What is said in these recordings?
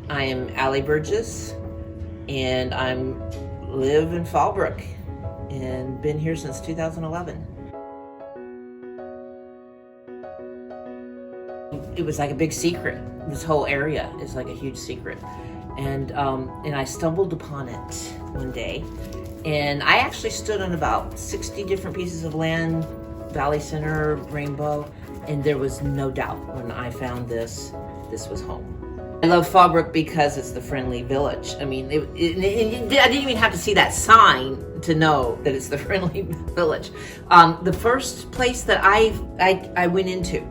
I am Allie Burgess, and live in Fallbrook and been here since 2011. It was like a big secret. This whole area is like a huge secret. And I stumbled upon it one day, and I actually stood on about 60 different pieces of land, Valley Center, Rainbow, and there was no doubt when I found this was home. I love Fallbrook because it's the friendly village. I mean, I didn't even have to see that sign to know that it's the friendly village. The first place that I went into,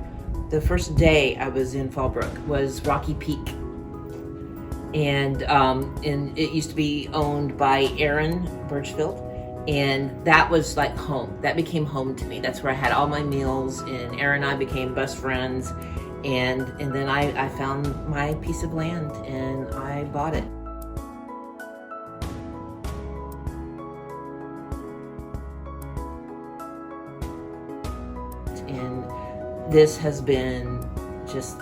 the first day I was in Fallbrook, was Rocky Peak. And it used to be owned by Aaron Birchfield, and that was like home. That became home to me. That's where I had all my meals, and Aaron and I became best friends. And then I found my piece of land and I bought it. And this has been just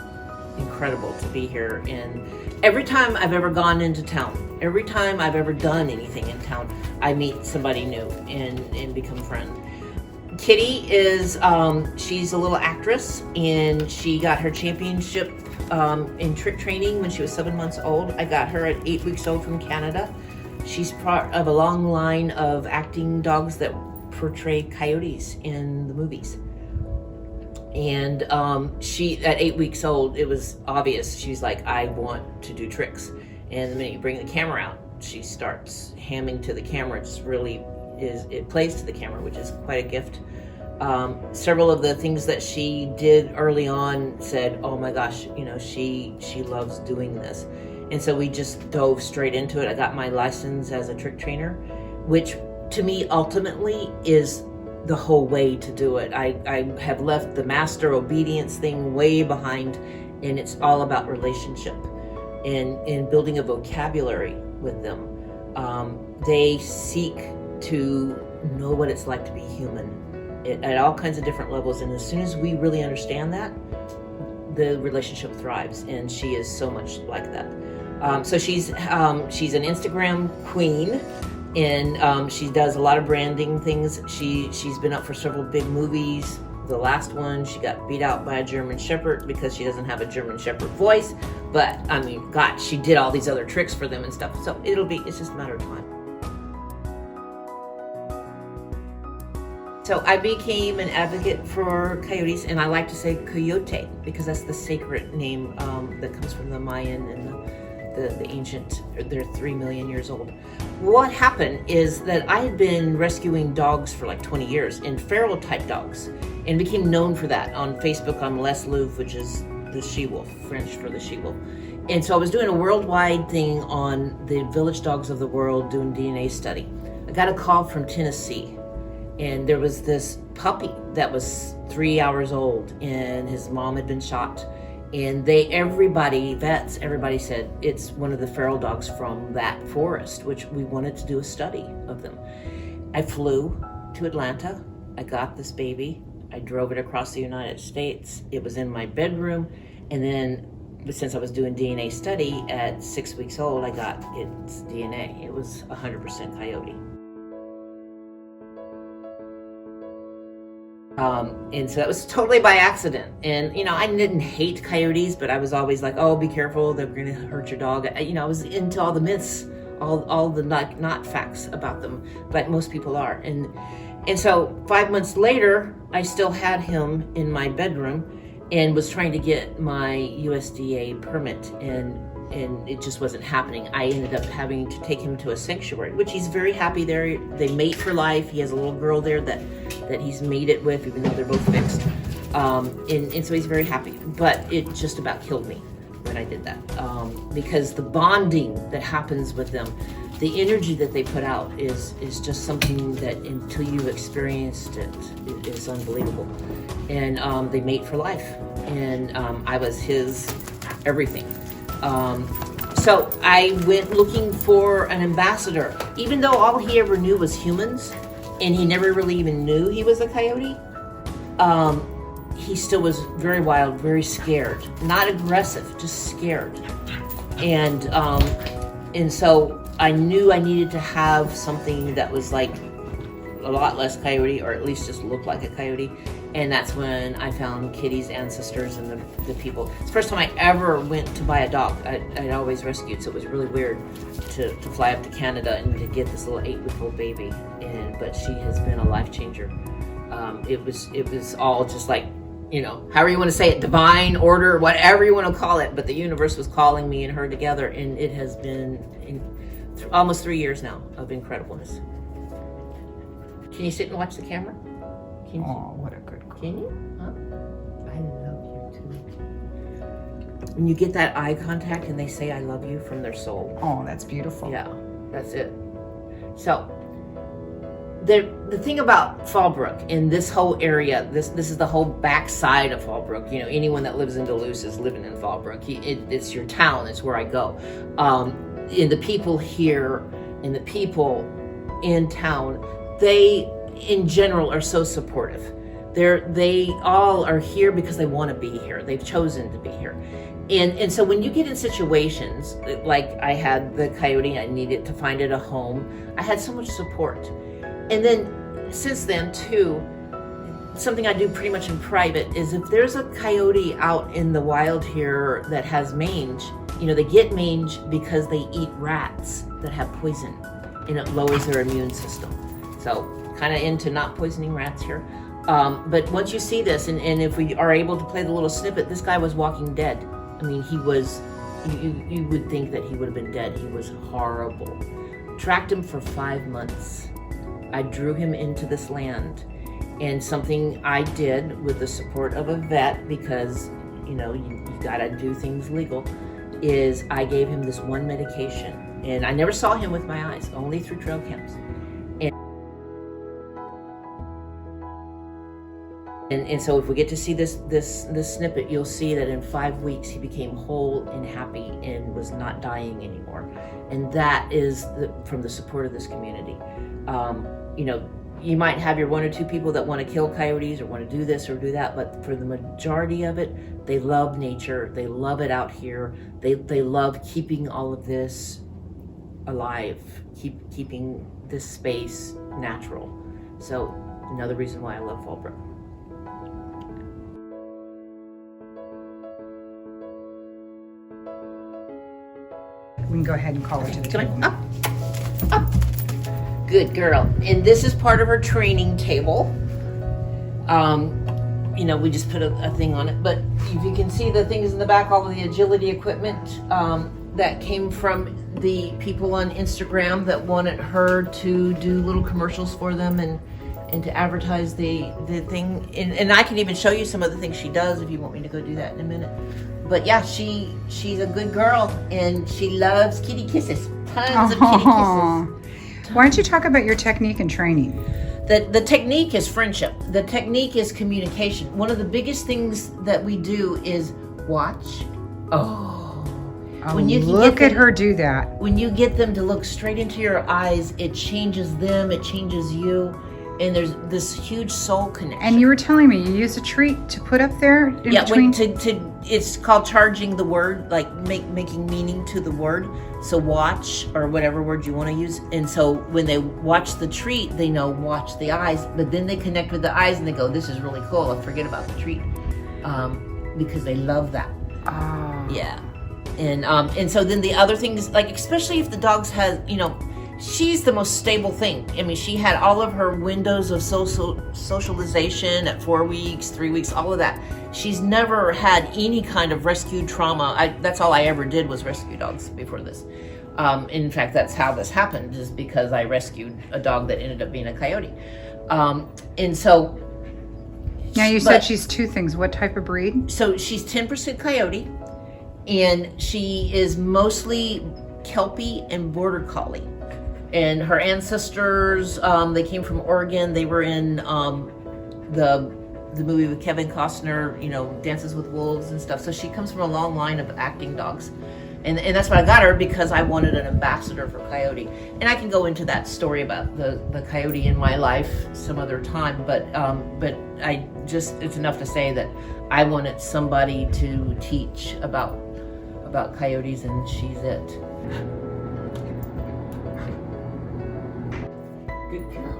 incredible to be here. And every time I've ever gone into town, every time I've ever done anything in town, I meet somebody new and become friends. Kitty is, she's a little actress, and she got her championship in trick training when she was 7 months old. I got her at 8 weeks old from Canada. She's part of a long line of acting dogs that portray coyotes in the movies. And she, at 8 weeks old, it was obvious. She's like, I want to do tricks. And the minute you bring the camera out, she starts hamming to the camera. It plays to the camera, which is quite a gift. Several of the things that she did early on said, oh my gosh, she loves doing this. And so we just dove straight into it. I got my license as a trick trainer, which to me ultimately is the whole way to do it. I have left the master obedience thing way behind, and it's all about relationship and building a vocabulary with them. They seek to know what it's like to be human at all kinds of different levels, and as soon as we really understand that, the relationship thrives, and she is so much like that. So she's an Instagram queen, and she does a lot of branding things. She's been up for several big movies. The last one, she got beat out by a German Shepherd because she doesn't have a German Shepherd voice, but I mean, God, she did all these other tricks for them and stuff, so it's just a matter of time. So I became an advocate for coyotes, and I like to say Coyote because that's the sacred name that comes from the Mayan and the ancient. They're 3 million years old. What happened is that I had been rescuing dogs for like 20 years, and feral type dogs, and became known for that on Facebook. On Les Louv, which is the she-wolf, French for the she-wolf. And so I was doing a worldwide thing on the village dogs of the world, doing DNA study. I got a call from Tennessee, and there was this puppy that was 3 hours old, and his mom had been shot. And vets, everybody said it's one of the feral dogs from that forest, which we wanted to do a study of them. I flew to Atlanta. I got this baby. I drove it across the United States. It was in my bedroom. And then since I was doing DNA study at 6 weeks old, I got its DNA. It was 100% coyote. And so that was totally by accident. And, I didn't hate coyotes, but I was always like, oh, be careful, they're going to hurt your dog. I was into all the myths, all the not facts about them, but most people are. And so 5 months later, I still had him in my bedroom and was trying to get my USDA permit, and it just wasn't happening. I ended up having to take him to a sanctuary, which he's very happy there. They mate for life. He has a little girl there that he's mated with, even though they're both fixed. And so he's very happy. But it just about killed me when I did that. Because the bonding that happens with them, the energy that they put out is just something that until you've experienced it is unbelievable. And they mate for life. And I was his everything. So I went looking for an ambassador, even though all he ever knew was humans, and he never really even knew he was a coyote. He still was very wild, very scared, not aggressive, just scared. And so I knew I needed to have something that was like a lot less coyote, or at least just look like a coyote. And that's when I found Kitty's ancestors and the people. It's the first time I ever went to buy a dog. I'd always rescued, so it was really weird to fly up to Canada and to get this little 8-week-old baby. But she has been a life changer. It was all just like, you know, however you want to say it, divine order, whatever you want to call it. But the universe was calling me and her together, and it has been almost 3 years now of incredibleness. Can you sit and watch the camera? Oh, what a good girl. Can you? Huh? I love you too. When you get that eye contact and they say I love you from their soul. Oh, that's beautiful. Yeah, that's it. So the thing about Fallbrook in this whole area, this is the whole backside of Fallbrook. You know, anyone that lives in Duluth is living in Fallbrook. It's your town. It's where I go. And the people here and the people in town, they in general are so supportive. They all are here because they want to be here. They've chosen to be here. And so when you get in situations like I had the coyote, I needed to find it a home. I had so much support. And then since then too, something I do pretty much in private is if there's a coyote out in the wild here that has mange, you know, they get mange because they eat rats that have poison, and it lowers their immune system. So kind of into not poisoning rats here. But once you see this, and if we are able to play the little snippet, this guy was walking dead. I mean, he was, you would think that he would have been dead. He was horrible. Tracked him for 5 months. I drew him into this land. And something I did with the support of a vet, because, you know, you gotta do things legal, is I gave him this one medication. And I never saw him with my eyes, only through trail cams. And so if we get to see this snippet, you'll see that in 5 weeks he became whole and happy and was not dying anymore. And that is from the support of this community. You know, you might have your 1 or 2 people that want to kill coyotes or want to do this or do that, but for the majority of it, they love nature. They love it out here. They love keeping all of this alive, keeping this space natural. So another reason why I love Fallbrook. We can go ahead and call her to the table. Up. Good girl. And this is part of her training table. You know, we just put a thing on it, but if you can see the things in the back, all of the agility equipment that came from the people on Instagram that wanted her to do little commercials for them and to advertise the thing. And I can even show you some of the things she does if you want me to go do that in a minute. But yeah, she's a good girl, and she loves kitty kisses. Tons of kitty kisses. Why don't you talk about your technique and training? The technique is friendship. The technique is communication. One of the biggest things that we do is watch. When you look at her do that. When you get them to look straight into your eyes, it changes them, it changes you. And there's this huge soul connection. And you were telling me you use a treat to put up there in between? It's called charging the word, like making meaning to the word. So watch, or whatever word you want to use. And so when they watch the treat, they know watch the eyes, but then they connect with the eyes and they go, this is really cool. I'll forget about the treat. Because they love that. Oh. Yeah. And so then the other things, like especially if the dogs has, you know, she's the most stable thing. I mean, she had all of her windows of socialization at 4 weeks, 3 weeks, all of that. She's never had any kind of rescue trauma. That's all I ever did was rescue dogs before this. In fact, that's how this happened, is because I rescued a dog that ended up being a coyote. And so... Now you said she's 2 things. What type of breed? So she's 10% coyote, and she is mostly Kelpie and Border Collie. And her ancestors, they came from Oregon. They were in the movie with Kevin Costner, you know, Dances with Wolves and stuff. So she comes from a long line of acting dogs. And that's why I got her, because I wanted an ambassador for coyote. And I can go into that story about the coyote in my life some other time. But I just, it's enough to say that I wanted somebody to teach about about coyotes, and she's it. Good girl.